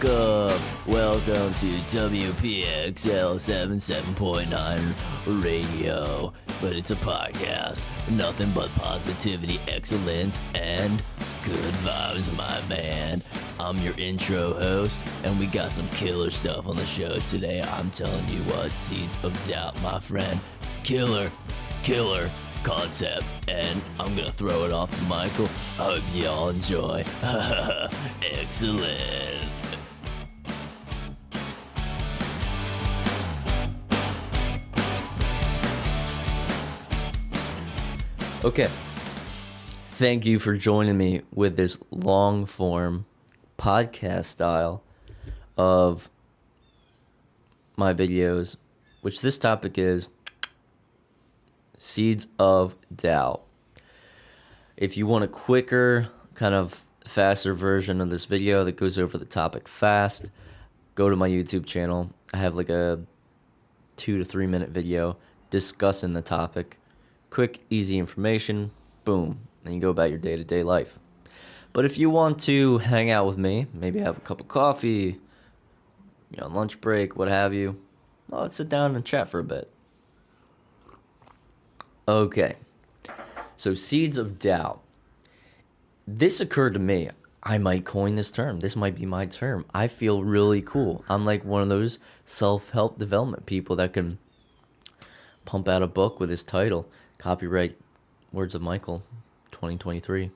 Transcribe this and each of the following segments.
Welcome to WPXL 77.9 Radio. But it's a podcast. Nothing but positivity, excellence, and good vibes, my man. I'm your intro host, and we got some killer stuff on the show today. I'm telling you what, Seeds of Doubt, my friend. Killer concept, and I'm gonna throw it off to Michael. I hope y'all enjoy. Excellent. Okay, thank you for joining me with this long form podcast style of my videos, which this topic is Seeds of Doubt. If you want a quicker, kind of faster version of this video that goes over the topic fast, go to my YouTube channel. I have like a 2 to 3 minute video discussing the topic. Quick, easy information, boom, and you go about your day-to-day life. But if you want to hang out with me, maybe have a cup of coffee, lunch break, what have you, well, let's sit down and chat for a bit. Okay, so Seeds of Doubt. This occurred to me. I might coin this term. This might be my term. I feel really cool. I'm like one of those self-help development people that can pump out a book with his title. Copyright Words of Michael, 2023.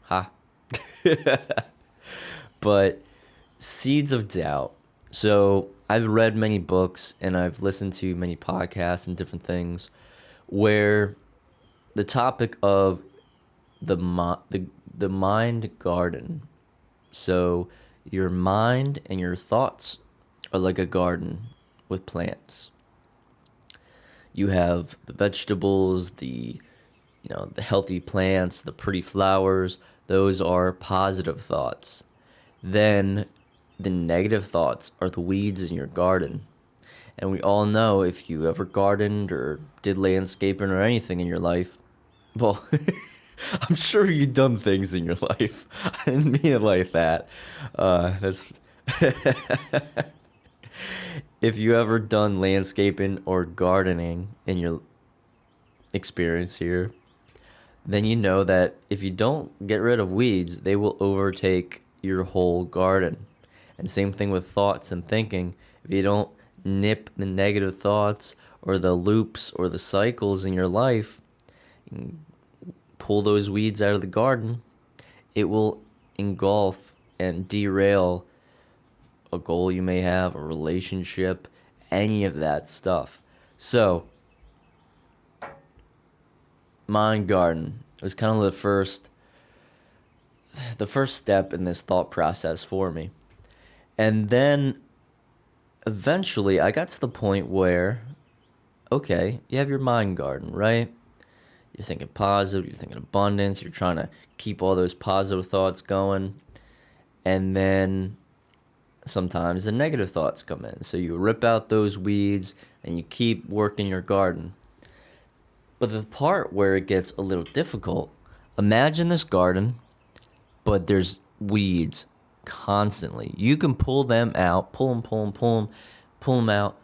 Ha. But Seeds of Doubt. So I've read many books and I've listened to many podcasts and different things where the topic of the mind garden. So your mind and your thoughts are like a garden with plants. You have the vegetables, the healthy plants, the pretty flowers. Those are positive thoughts. Then the negative thoughts are the weeds in your garden. And we all know, if you ever gardened or did landscaping or anything in your life, well, I'm sure you've done things in your life. I didn't mean it like that. That's If you ever done landscaping or gardening in your experience here, then you know that if you don't get rid of weeds, they will overtake your whole garden. And same thing with thoughts and thinking. If you don't nip the negative thoughts or the loops or the cycles in your life, pull those weeds out of the garden, it will engulf and derail a goal you may have, a relationship, any of that stuff. So, mind garden was kind of the first step in this thought process for me. And then eventually I got to the point where, okay, you have your mind garden, right? You're thinking positive, you're thinking abundance, you're trying to keep all those positive thoughts going. And then sometimes the negative thoughts come in. So you rip out those weeds and you keep working your garden. But the part where it gets a little difficult, imagine this garden, but there's weeds constantly. You can pull them out, pull them out,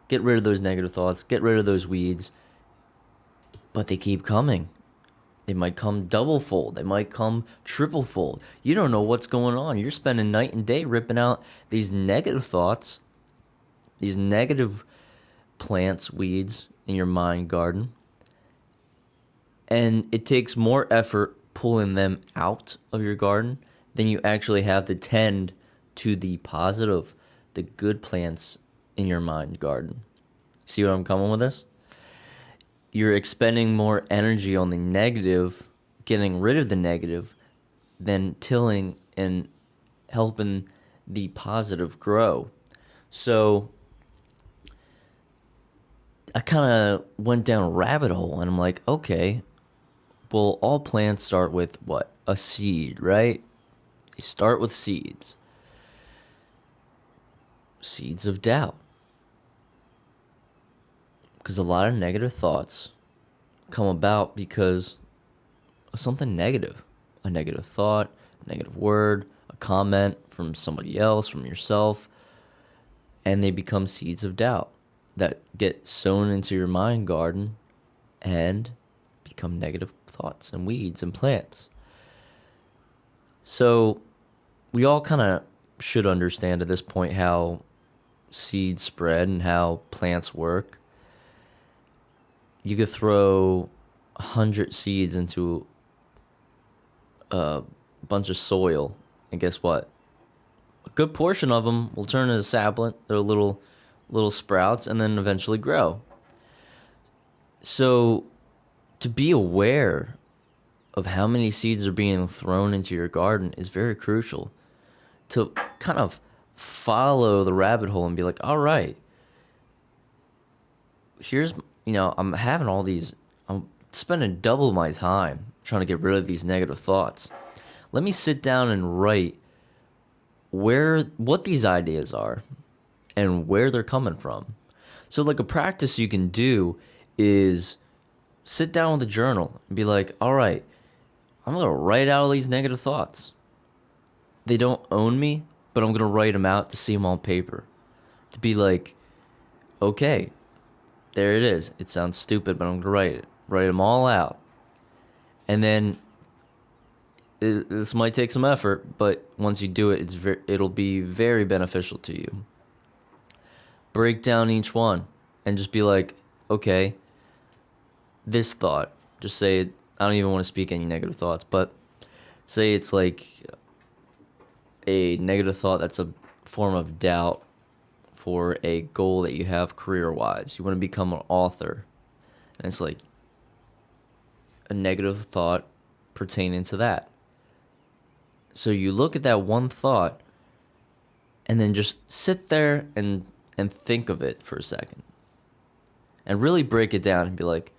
get rid of those negative thoughts, get rid of those weeds, but they keep coming. They might come double fold. They might come triple fold. You don't know what's going on. You're spending night and day ripping out these negative thoughts, these negative plants, weeds in your mind garden. And it takes more effort pulling them out of your garden than you actually have to tend to the positive, the good plants in your mind garden. See where I'm coming with this? You're expending more energy on the negative, getting rid of the negative, than tilling and helping the positive grow. So I kind of went down a rabbit hole and I'm like, okay, well, all plants start with what? A seed, right? They start with seeds. Seeds of doubt. Because a lot of negative thoughts come about because of something negative. A negative thought, a negative word, a comment from somebody else, from yourself, and they become seeds of doubt that get sown into your mind garden and become negative thoughts and weeds and plants. So we all kind of should understand at this point how seeds spread and how plants work. You could throw 100 seeds into a bunch of soil, and guess what? A good portion of them will turn into sapling. They're little sprouts, and then eventually grow. So to be aware of how many seeds are being thrown into your garden is very crucial. To kind of follow the rabbit hole and be like, all right, here's, I'm having all these, I'm spending double my time trying to get rid of these negative thoughts. Let me sit down and write what these ideas are and where they're coming from. So like a practice you can do is sit down with a journal and be like, all right, I'm going to write out all these negative thoughts. They don't own me, but I'm going to write them out to see them on paper. To be like, okay, there it is. It sounds stupid, but I'm going to write it. Write them all out. And then this might take some effort, but once you do it, it'll be very beneficial to you. Break down each one and just be like, okay, this thought, just say it. I don't even want to speak any negative thoughts, but say it's like a negative thought that's a form of doubt for a goal that you have career-wise. You want to become an author. And it's like a negative thought pertaining to that. So you look at that one thought and then just sit there and think of it for a second. And really break it down and be like,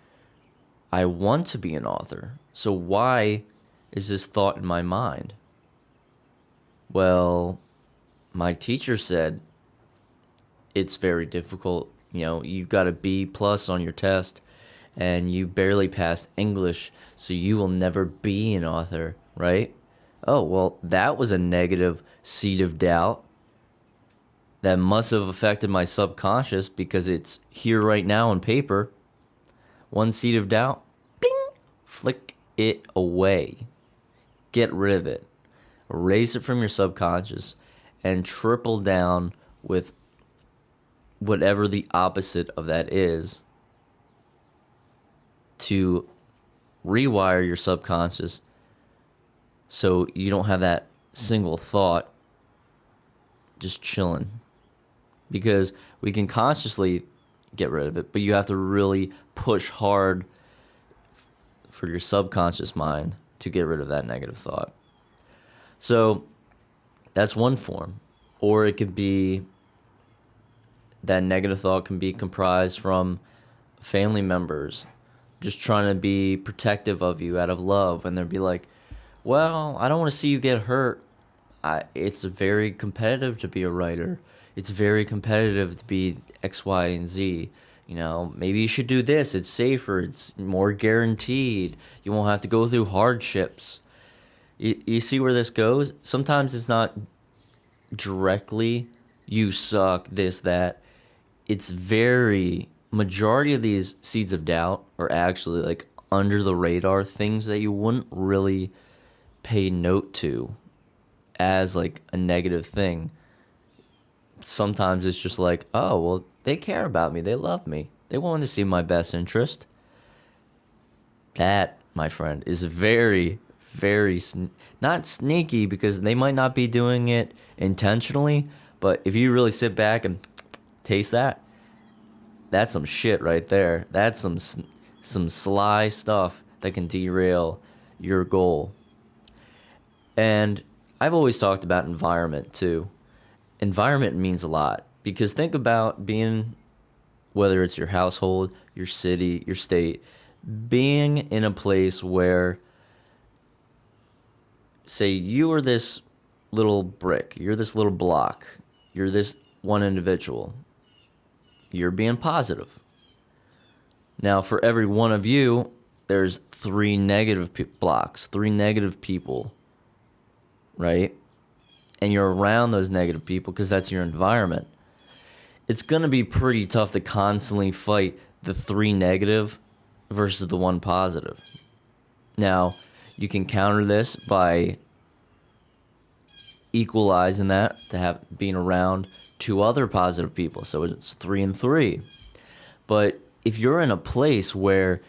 I want to be an author. So why is this thought in my mind? Well, my teacher said it's very difficult. You got a B plus on your test and you barely passed English, so you will never be an author, right? Oh, well, that was a negative seed of doubt that must have affected my subconscious because it's here right now on paper. One seed of doubt, bing, flick it away. Get rid of it. Erase it from your subconscious and triple down with whatever the opposite of that is to rewire your subconscious so you don't have that single thought just chilling. Because we can consciously get rid of it, but you have to really push hard for your subconscious mind to get rid of that negative thought. So that's one form. Or it could be that negative thought can be comprised from family members just trying to be protective of you out of love, and they'll be like, well, I don't want to see you get hurt. It's very competitive to be a writer. It's very competitive to be X, Y, and Z. Maybe you should do this. It's safer. It's more guaranteed. You won't have to go through hardships. You see where this goes? Sometimes it's not directly, you suck, this, that. It's majority of these seeds of doubt are actually like under the radar things that you wouldn't really pay note to as like a negative thing. Sometimes it's just like, oh, well, they care about me. They love me. They want to see my best interest. That, my friend, is very, very not sneaky, because they might not be doing it intentionally, but if you really sit back and taste that, that's some shit right there. That's some sly stuff that can derail your goal. And I've always talked about environment too. Environment means a lot, because think about being, whether it's your household, your city, your state, being in a place where, say, you are this little brick, you're this little block, you're this one individual, you're being positive. Now, for every one of you, there's 3 negative blocks, 3 negative people, right? and you're around those negative people because that's your environment, it's going to be pretty tough to constantly fight the 3 negative versus the 1 positive. Now, you can counter this by equalizing that to have being around 2 other positive people. So it's 3 and 3. But if you're in a place where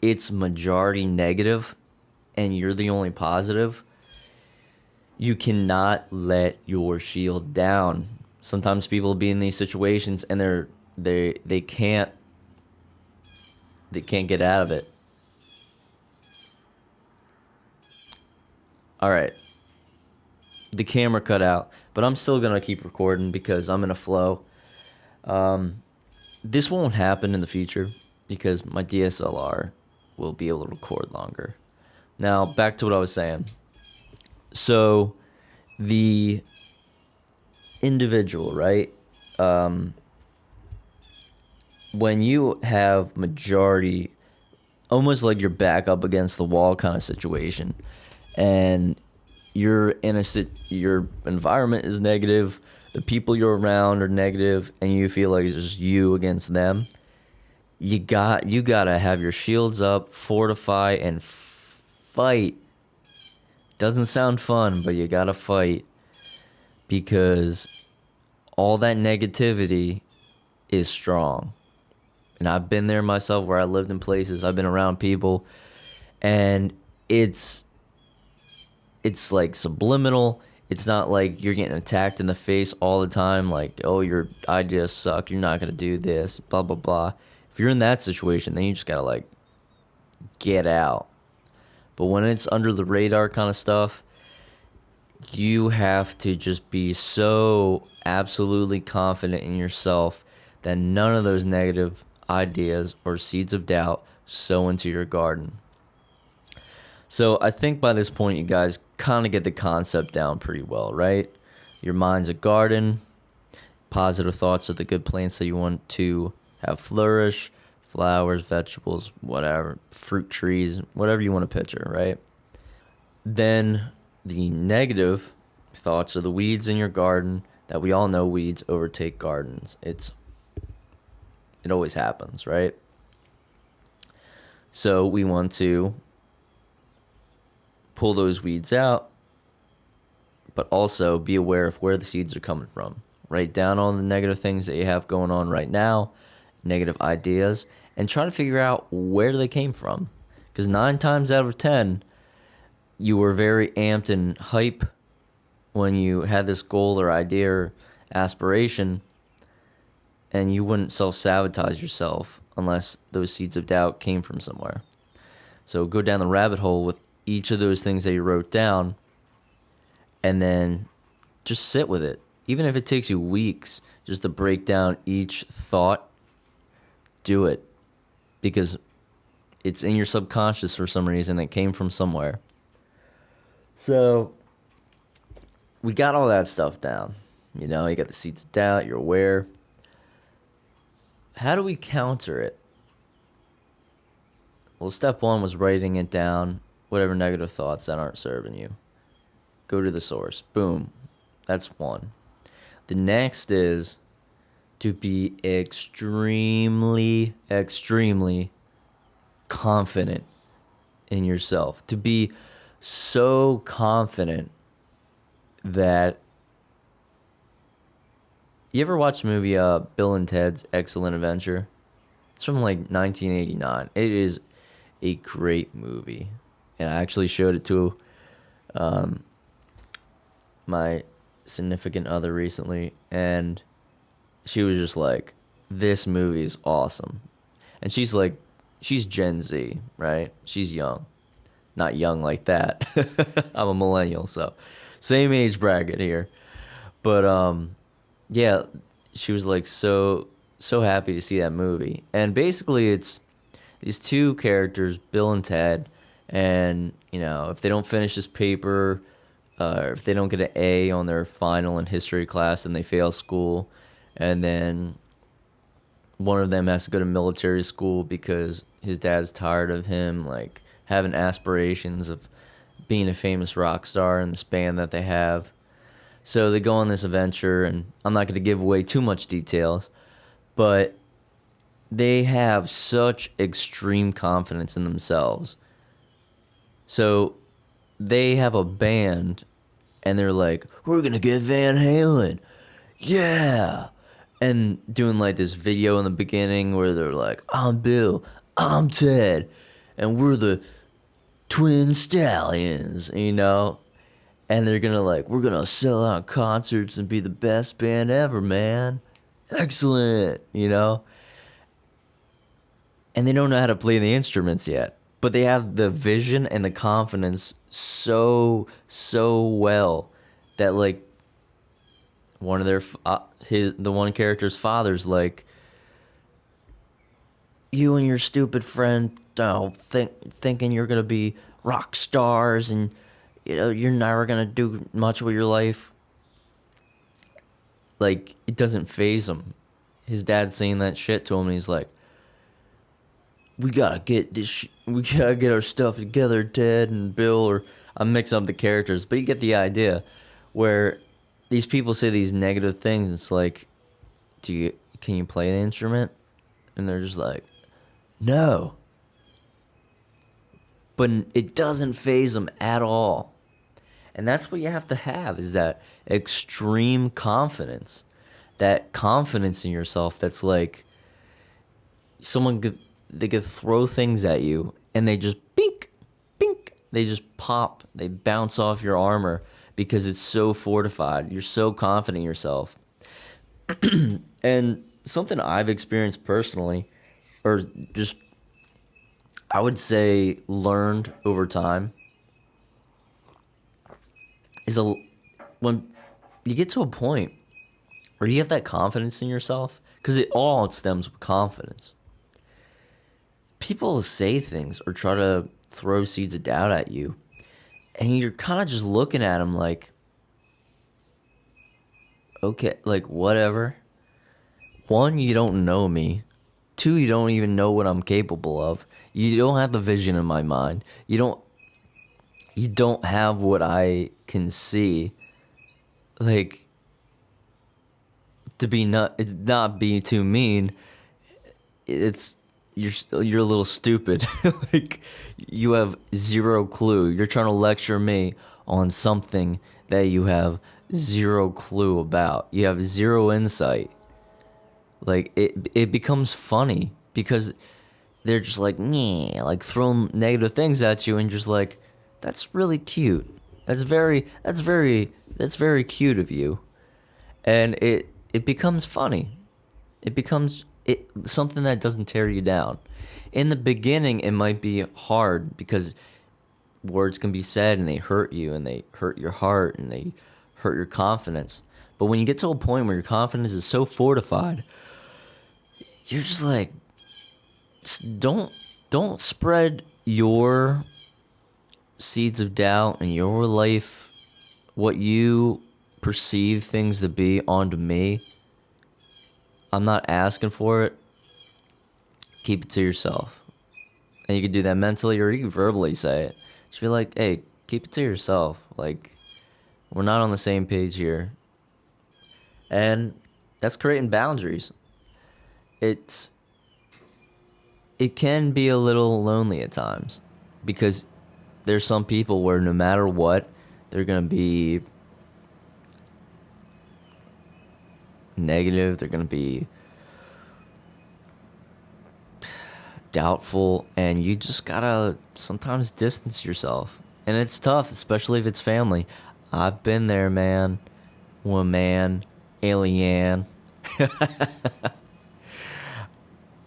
it's majority negative and you're the only positive, you cannot let your shield down. Sometimes people be in these situations and they can't get out of it. All right. The camera cut out, but I'm still going to keep recording because I'm in a flow. This won't happen in the future because my DSLR will be able to record longer. Now, back to what I was saying. So, the individual, right? When you have majority, almost like you're back up against the wall kind of situation, and you're in your environment is negative, the people you're around are negative, and you feel like it's just you against them, you gotta have your shields up, fortify, and fight. Doesn't sound fun, but you gotta fight because all that negativity is strong. And I've been there myself where I lived in places, I've been around people, and it's like subliminal. It's not like you're getting attacked in the face all the time, like, oh, your ideas suck, you're not going to do this, blah, blah, blah. If you're in that situation, then you just got to, like, get out. But when it's under the radar kind of stuff, you have to just be so absolutely confident in yourself that none of those negative ideas or seeds of doubt sow into your garden. So I think by this point, you guys kind of get the concept down pretty well, right? Your mind's a garden. Positive thoughts are the good plants that you want to have flourish. Flowers, vegetables, whatever, fruit trees, whatever you want to picture, right? Then the negative thoughts are the weeds in your garden that we all know weeds overtake gardens. It always happens, right? So we want to pull those weeds out, but also be aware of where the seeds are coming from. Write down all the negative things that you have going on right now, negative ideas, and try to figure out where they came from. Because 9 times out of 10, you were very amped and hype when you had this goal or idea or aspiration, and you wouldn't self-sabotage yourself unless those seeds of doubt came from somewhere. So go down the rabbit hole with each of those things that you wrote down, and then just sit with it. Even if it takes you weeks just to break down each thought, do it. Because it's in your subconscious for some reason. It came from somewhere. So we got all that stuff down. You know, you got the seeds of doubt, you're aware. How do we counter it? Well, step 1 was writing it down, whatever negative thoughts that aren't serving you. Go to the source. Boom. That's 1. The next is to be extremely, extremely confident in yourself. To be so confident that... You ever watch the movie Bill and Ted's Excellent Adventure? It's from like 1989. It is a great movie. And I actually showed it to my significant other recently. And she was just like, this movie is awesome. And she's like, she's Gen Z, right? She's young. Not young like that. I'm a millennial, so same age bracket here. But yeah, she was like so happy to see that movie. And basically it's these 2 characters, Bill and Ted, and you know, if they don't finish this paper, if they don't get an A on their final in history class, then they fail school. And then one of them has to go to military school because his dad's tired of him like having aspirations of being a famous rock star in this band that they have. So they go on this adventure, and I'm not going to give away too much details, but they have such extreme confidence in themselves. So they have a band, and they're like, "We're going to get Van Halen. Yeah." And doing like this video in the beginning where they're like, "I'm Bill, I'm Ted, and we're the Twin Stallions," and they're gonna like, "We're gonna sell out concerts and be the best band ever, man. Excellent. And they don't know how to play the instruments yet, but they have the vision and the confidence so well that like one of their the one character's father's like, "You and your stupid friend thinking you're gonna be rock stars, and you're never gonna do much with your life." Like, it doesn't phase him. His dad's saying that shit to him, and he's like, "We gotta get we gotta get our stuff together, Ted and Bill." Or I'm mixing up the characters, but you get the idea. Where these people say these negative things. It's like, can you play the instrument? And they're just like, "No." But it doesn't phase them at all. And that's what you have to have, is that extreme confidence. That confidence in yourself that's like, they could throw things at you and they just bink, bink. They just pop. They bounce off your armor because it's so fortified. You're so confident in yourself. And something I've experienced personally, or just, I would say, learned over time, is when you get to a point where you have that confidence in yourself, because it all stems with confidence. People say things or try to throw seeds of doubt at you, and you're kind of just looking at them like, okay, like, whatever. One, you don't know me. Two, you don't even know what I'm capable of. You don't have the vision in my mind. You don't have what I can see. Like, to be not be too mean, it's you're a little stupid. Like, you have zero clue. You're trying to lecture me on something that you have zero clue about. You have zero insight. Like, it becomes funny because they're just like, "Nyeh," like throwing negative things at you, and just like, "That's really cute. That's very cute of you." And it becomes funny. It becomes something that doesn't tear you down. In the beginning, it might be hard because words can be said and they hurt you and they hurt your heart and they hurt your confidence. But when you get to a point where your confidence is so fortified, you're just like, don't spread your seeds of doubt in your life, what you perceive things to be, onto me. I'm not asking for it. Keep it to yourself. And you can do that mentally, or you can verbally say it. Just be like, "Hey, keep it to yourself. Like, we're not on the same page here." And that's creating boundaries. It can be a little lonely at times, because there's some people where no matter what, they're going to be negative, they're going to be doubtful, and you just gotta sometimes distance yourself. And it's tough, especially if it's family. I've been there, man. Woman, alien.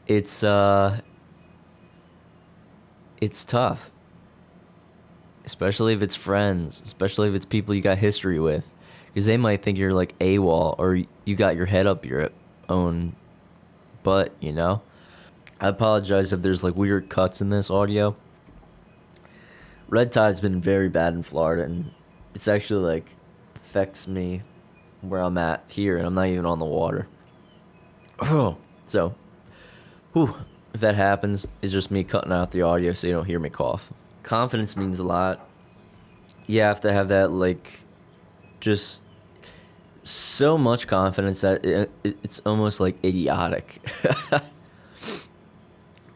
It's it's tough, especially if it's friends, especially if it's people you got history with, because they might think you're like AWOL, or you got your head up your own butt. I apologize if there's like weird cuts in this audio. Red tide's been very bad in Florida, and it's actually like affects me where I'm at here, and I'm not even on the water. Oh, so, whew, if that happens, it's just me cutting out the audio so you don't hear me cough. Confidence means a lot. You have to have that, like, just so much confidence that it's almost like idiotic.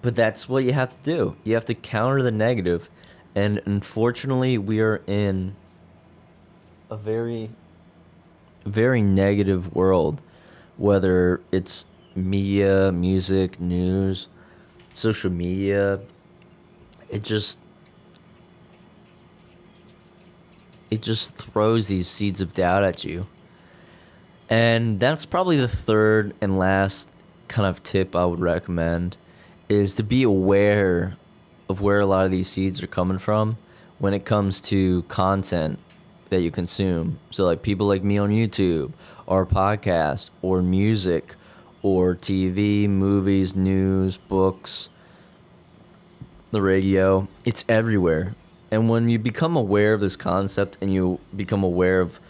But that's what you have to do. You have to counter the negative. And unfortunately, we are in a very, very negative world, whether it's media, music, news, social media. It just it just throws these seeds of doubt at you. And that's probably the third and last kind of tip I would recommend is to be aware of where a lot of these seeds are coming from when it comes to content that you consume. So like people like me on YouTube or podcasts or music or TV, movies, news, books, the radio, it's everywhere. And when you become aware of this concept and you become aware of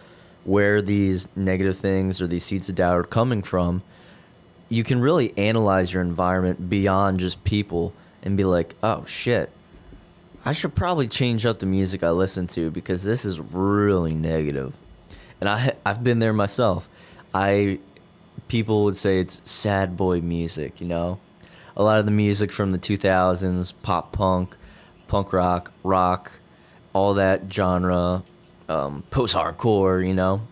where these negative things or these seeds of doubt are coming from, you can really analyze your environment beyond just people and be like, oh shit, I should probably change up the music I listen to because this is really negative. And I've been there myself. I People would say it's sad boy music, you know? A lot of the music from the 2000s, pop punk, punk rock, rock, all that genre, post hardcore, you know?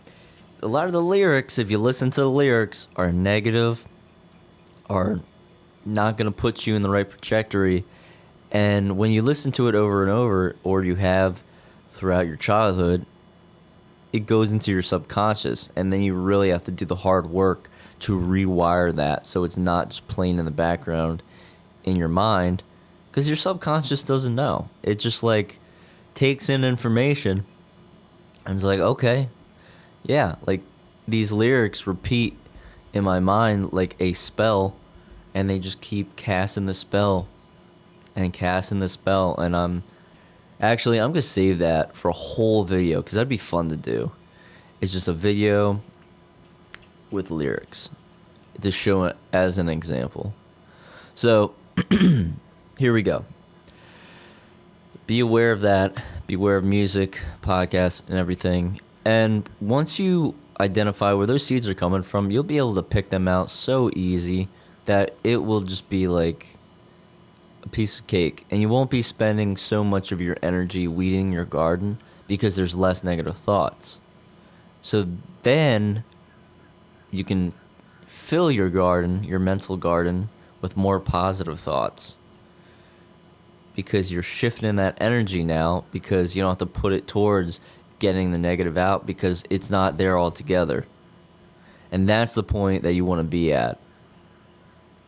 A lot of the lyrics, if you listen to the lyrics, are negative, are not going to put you in the right trajectory. And when you listen to it over and over, or you have throughout your childhood, it goes into your subconscious. And then you really have to do the hard work to rewire that so it's not just playing in the background in your mind because your subconscious doesn't know. It just like takes in information and it's like, okay, yeah, like these lyrics repeat in my mind like a spell and they just keep casting the spell and casting the spell. And I'm gonna save that for a whole video because that'd be fun to do. It's just a video with lyrics to show it as an example. So here we go. Be aware of that. Be aware of music, podcasts, and everything. And once you identify where those seeds are coming from, you'll be able to pick them out so easy that it will just be like a piece of cake. And you won't be spending so much of your energy weeding your garden because there's less negative thoughts. So then you can fill your garden, your mental garden, with more positive thoughts because you're shifting that energy now because you don't have to put it towards getting the negative out because it's not there altogether. And that's the point that you want to be at.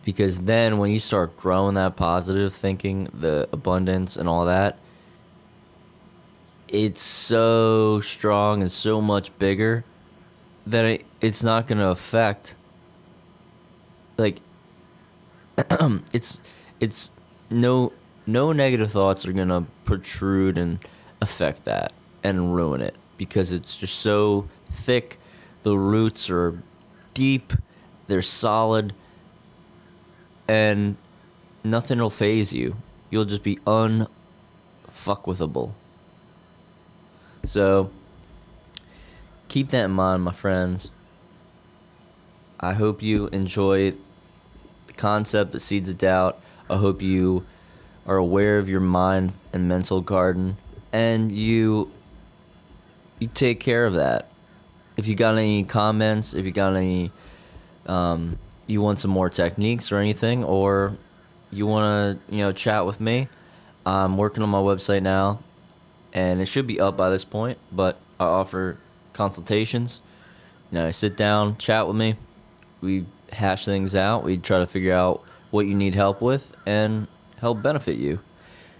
Because then when you start growing that positive thinking, the abundance and all that, it's so strong and so much bigger that it's not going to affect like it's no negative thoughts are going to protrude and affect that and ruin it because it's just so thick. The roots are deep, they're solid, and nothing will phase you. You'll just be unfuckwithable. So keep that in mind, my friends. I hope you enjoy the concept of Seeds of Doubt. I hope you are aware of your mind and mental garden, and you take care of that. If you got any comments, if you got any, you want some more techniques or anything, or you want to, chat with me, I'm working on my website now, and it should be up by this point, but I offer consultations. I sit down, chat with me. We hash things out. We try to figure out what you need help with and help benefit you.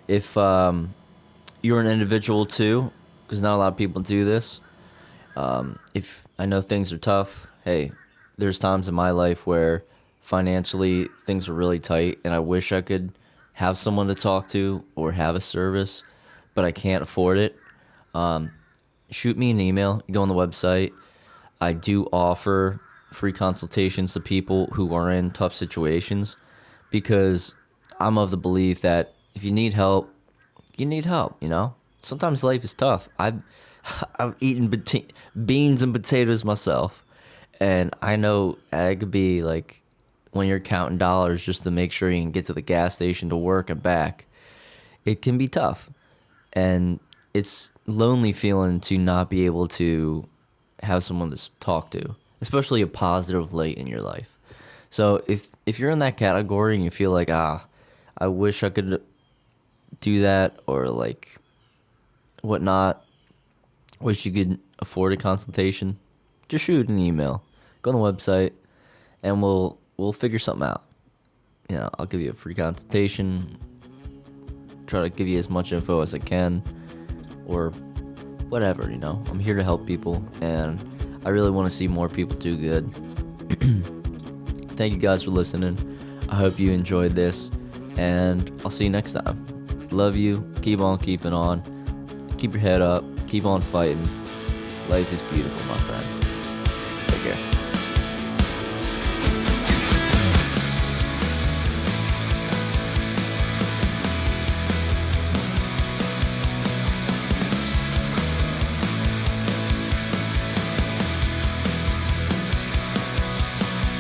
If you're an individual too, because not a lot of people do this, if I know things are tough, hey, there's times in my life where financially things are really tight and I wish I could have someone to talk to or have a service, but I can't afford it. Shoot me an email. You go on the website. I do offer free consultations to people who are in tough situations because I'm of the belief that if you need help, you need help, Sometimes life is tough. I've eaten beans and potatoes myself. And I know it could be like when you're counting dollars just to make sure you can get to the gas station to work and back, it can be tough. And it's lonely feeling to not be able to have someone to talk to, especially a positive late in your life. So if you're in that category and you feel like, I wish I could do that, or like whatnot, wish you could afford a consultation, just shoot an email, go on the website, and we'll figure something out. I'll give you a free consultation, try to give you as much info as I can, or whatever. I'm here to help people, and I really want to see more people do good. Thank you guys for listening. I hope you enjoyed this, and I'll see you next time. Love you. Keep on keeping on. Keep your head up. Keep on fighting. Life is beautiful, my friend. Take care.